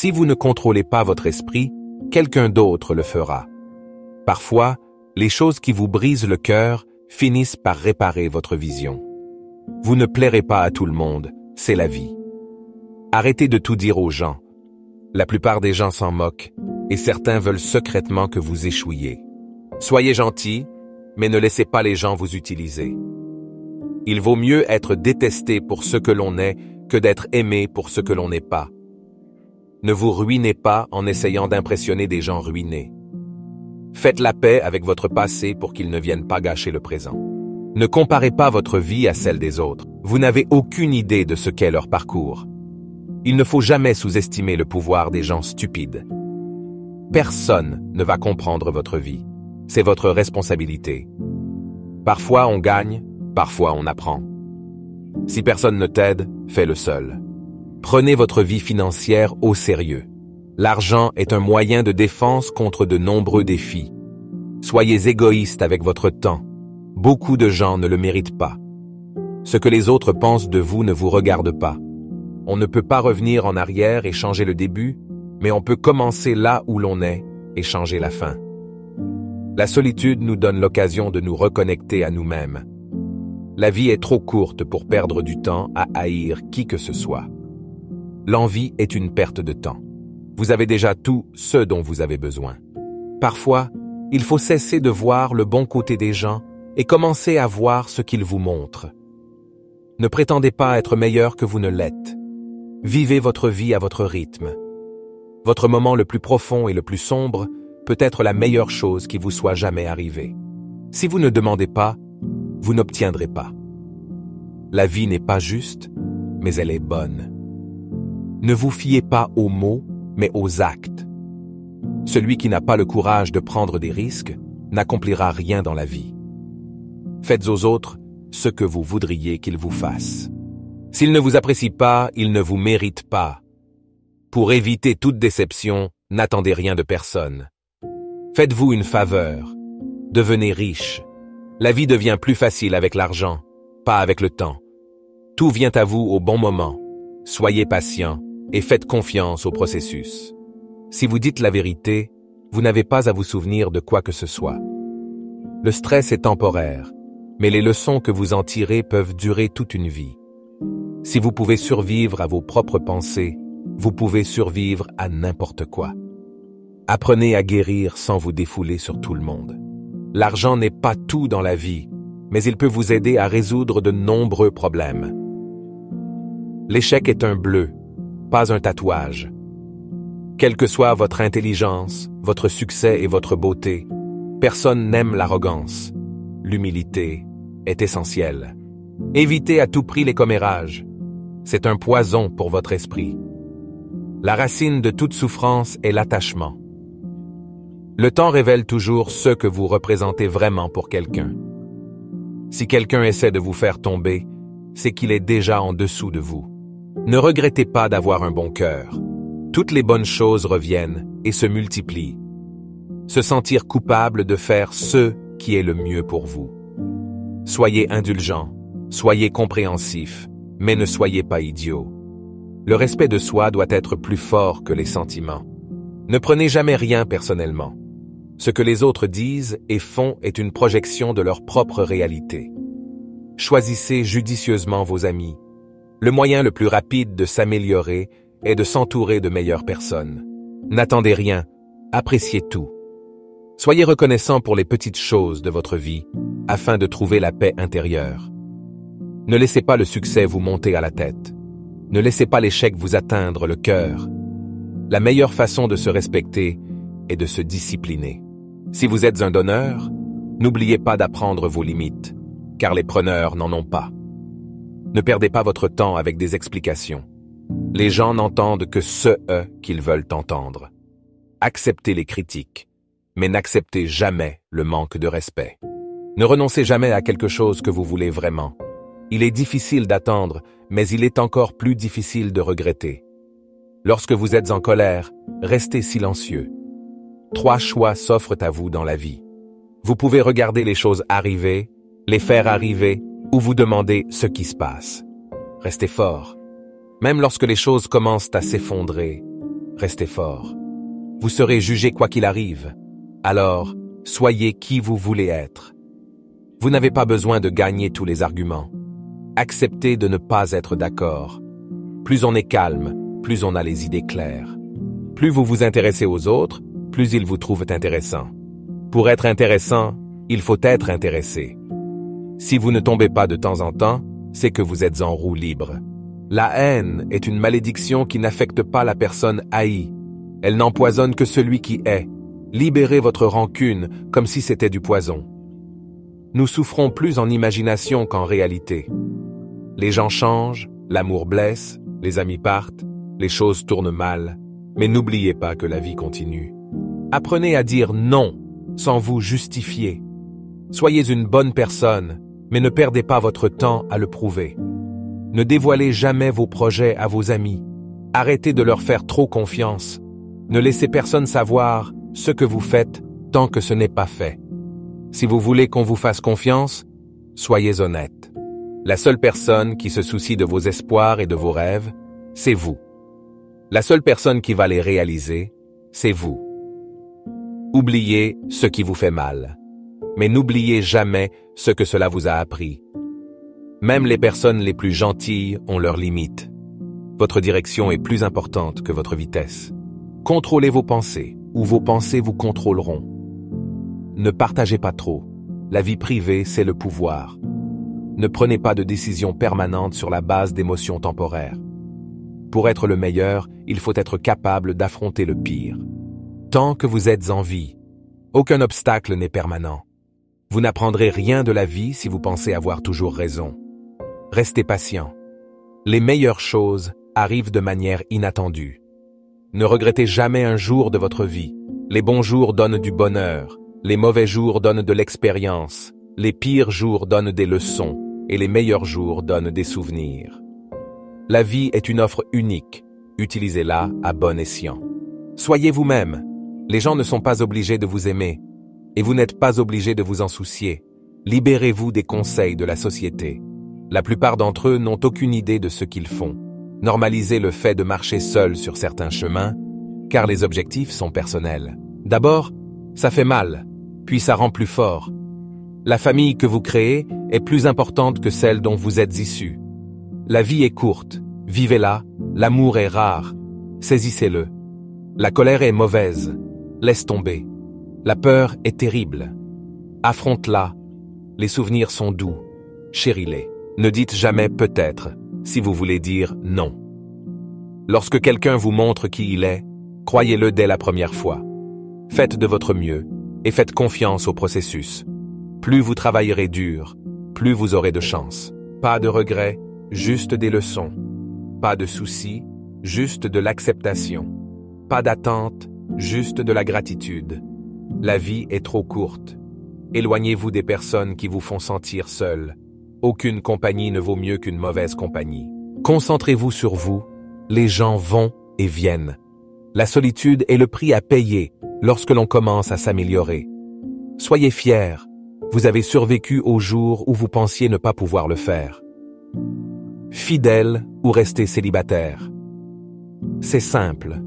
Si vous ne contrôlez pas votre esprit, quelqu'un d'autre le fera. Parfois, les choses qui vous brisent le cœur finissent par réparer votre vision. Vous ne plairez pas à tout le monde, c'est la vie. Arrêtez de tout dire aux gens. La plupart des gens s'en moquent, et certains veulent secrètement que vous échouiez. Soyez gentils, mais ne laissez pas les gens vous utiliser. Il vaut mieux être détesté pour ce que l'on est que d'être aimé pour ce que l'on n'est pas. Ne vous ruinez pas en essayant d'impressionner des gens ruinés. Faites la paix avec votre passé pour qu'il ne vienne pas gâcher le présent. Ne comparez pas votre vie à celle des autres. Vous n'avez aucune idée de ce qu'est leur parcours. Il ne faut jamais sous-estimer le pouvoir des gens stupides. Personne ne va comprendre votre vie. C'est votre responsabilité. Parfois on gagne, parfois on apprend. Si personne ne t'aide, fais-le seul. Prenez votre vie financière au sérieux. L'argent est un moyen de défense contre de nombreux défis. Soyez égoïste avec votre temps. Beaucoup de gens ne le méritent pas. Ce que les autres pensent de vous ne vous regarde pas. On ne peut pas revenir en arrière et changer le début, mais on peut commencer là où l'on est et changer la fin. La solitude nous donne l'occasion de nous reconnecter à nous-mêmes. La vie est trop courte pour perdre du temps à haïr qui que ce soit. L'envie est une perte de temps. Vous avez déjà tout ce dont vous avez besoin. Parfois, il faut cesser de voir le bon côté des gens et commencer à voir ce qu'ils vous montrent. Ne prétendez pas être meilleur que vous ne l'êtes. Vivez votre vie à votre rythme. Votre moment le plus profond et le plus sombre peut être la meilleure chose qui vous soit jamais arrivée. Si vous ne demandez pas, vous n'obtiendrez pas. La vie n'est pas juste, mais elle est bonne. Ne vous fiez pas aux mots, mais aux actes. Celui qui n'a pas le courage de prendre des risques n'accomplira rien dans la vie. Faites aux autres ce que vous voudriez qu'ils vous fassent. S'ils ne vous apprécient pas, ils ne vous méritent pas. Pour éviter toute déception, n'attendez rien de personne. Faites-vous une faveur. Devenez riche. La vie devient plus facile avec l'argent, pas avec le temps. Tout vient à vous au bon moment. Soyez patient et faites confiance au processus. Si vous dites la vérité, vous n'avez pas à vous souvenir de quoi que ce soit. Le stress est temporaire, mais les leçons que vous en tirez peuvent durer toute une vie. Si vous pouvez survivre à vos propres pensées, vous pouvez survivre à n'importe quoi. Apprenez à guérir sans vous défouler sur tout le monde. L'argent n'est pas tout dans la vie, mais il peut vous aider à résoudre de nombreux problèmes. L'échec est un bleu, pas un tatouage. Quelle que soit votre intelligence, votre succès et votre beauté, personne n'aime l'arrogance. L'humilité est essentielle. Évitez à tout prix les commérages. C'est un poison pour votre esprit. La racine de toute souffrance est l'attachement. Le temps révèle toujours ce que vous représentez vraiment pour quelqu'un. Si quelqu'un essaie de vous faire tomber, c'est qu'il est déjà en dessous de vous. Ne regrettez pas d'avoir un bon cœur. Toutes les bonnes choses reviennent et se multiplient. Se sentir coupable de faire ce qui est le mieux pour vous. Soyez indulgent, soyez compréhensif, mais ne soyez pas idiot. Le respect de soi doit être plus fort que les sentiments. Ne prenez jamais rien personnellement. Ce que les autres disent et font est une projection de leur propre réalité. Choisissez judicieusement vos amis. Le moyen le plus rapide de s'améliorer est de s'entourer de meilleures personnes. N'attendez rien, appréciez tout. Soyez reconnaissant pour les petites choses de votre vie, afin de trouver la paix intérieure. Ne laissez pas le succès vous monter à la tête. Ne laissez pas l'échec vous atteindre le cœur. La meilleure façon de se respecter est de se discipliner. Si vous êtes un donneur, n'oubliez pas d'apprendre vos limites, car les preneurs n'en ont pas. Ne perdez pas votre temps avec des explications. Les gens n'entendent que ce qu'ils veulent entendre. Acceptez les critiques, mais n'acceptez jamais le manque de respect. Ne renoncez jamais à quelque chose que vous voulez vraiment. Il est difficile d'attendre, mais il est encore plus difficile de regretter. Lorsque vous êtes en colère, restez silencieux. 3 choix s'offrent à vous dans la vie. Vous pouvez regarder les choses arriver, les faire arriver, ou vous demander ce qui se passe. Restez fort. Même lorsque les choses commencent à s'effondrer, restez fort. Vous serez jugé quoi qu'il arrive. Alors, soyez qui vous voulez être. Vous n'avez pas besoin de gagner tous les arguments. Acceptez de ne pas être d'accord. Plus on est calme, plus on a les idées claires. Plus vous vous intéressez aux autres, plus ils vous trouvent intéressant. Pour être intéressant, il faut être intéressé. Si vous ne tombez pas de temps en temps, c'est que vous êtes en roue libre. La haine est une malédiction qui n'affecte pas la personne haïe. Elle n'empoisonne que celui qui hait. Libérez votre rancune comme si c'était du poison. Nous souffrons plus en imagination qu'en réalité. Les gens changent, l'amour blesse, les amis partent, les choses tournent mal, mais n'oubliez pas que la vie continue. Apprenez à dire non, sans vous justifier. Soyez une bonne personne, mais ne perdez pas votre temps à le prouver. Ne dévoilez jamais vos projets à vos amis. Arrêtez de leur faire trop confiance. Ne laissez personne savoir ce que vous faites tant que ce n'est pas fait. Si vous voulez qu'on vous fasse confiance, soyez honnête. La seule personne qui se soucie de vos espoirs et de vos rêves, c'est vous. La seule personne qui va les réaliser, c'est vous. Oubliez ce qui vous fait mal, mais n'oubliez jamais ce que cela vous a appris. Même les personnes les plus gentilles ont leurs limites. Votre direction est plus importante que votre vitesse. Contrôlez vos pensées, ou vos pensées vous contrôleront. Ne partagez pas trop. La vie privée, c'est le pouvoir. Ne prenez pas de décisions permanentes sur la base d'émotions temporaires. Pour être le meilleur, il faut être capable d'affronter le pire. Tant que vous êtes en vie, aucun obstacle n'est permanent. Vous n'apprendrez rien de la vie si vous pensez avoir toujours raison. Restez patient. Les meilleures choses arrivent de manière inattendue. Ne regrettez jamais un jour de votre vie. Les bons jours donnent du bonheur, les mauvais jours donnent de l'expérience, les pires jours donnent des leçons, et les meilleurs jours donnent des souvenirs. La vie est une offre unique, utilisez-la à bon escient. Soyez vous-même. Les gens ne sont pas obligés de vous aimer, et vous n'êtes pas obligé de vous en soucier. Libérez-vous des conseils de la société. La plupart d'entre eux n'ont aucune idée de ce qu'ils font. Normalisez le fait de marcher seul sur certains chemins, car les objectifs sont personnels. D'abord, ça fait mal, puis ça rend plus fort. La famille que vous créez est plus importante que celle dont vous êtes issu. La vie est courte, vivez-la, l'amour est rare, saisissez-le. La colère est mauvaise, laisse tomber. La peur est terrible, affronte-la. Les souvenirs sont doux, chéris-les. Ne dites jamais peut-être si vous voulez dire non. Lorsque quelqu'un vous montre qui il est, croyez-le dès la première fois. Faites de votre mieux et faites confiance au processus. Plus vous travaillerez dur, plus vous aurez de chance. Pas de regrets, juste des leçons. Pas de soucis, juste de l'acceptation. Pas d'attente, juste de la gratitude. La vie est trop courte. Éloignez-vous des personnes qui vous font sentir seul. Aucune compagnie ne vaut mieux qu'une mauvaise compagnie. Concentrez-vous sur vous, les gens vont et viennent. La solitude est le prix à payer lorsque l'on commence à s'améliorer. Soyez fiers, vous avez survécu au jour où vous pensiez ne pas pouvoir le faire. Fidèle ou rester célibataire. C'est simple,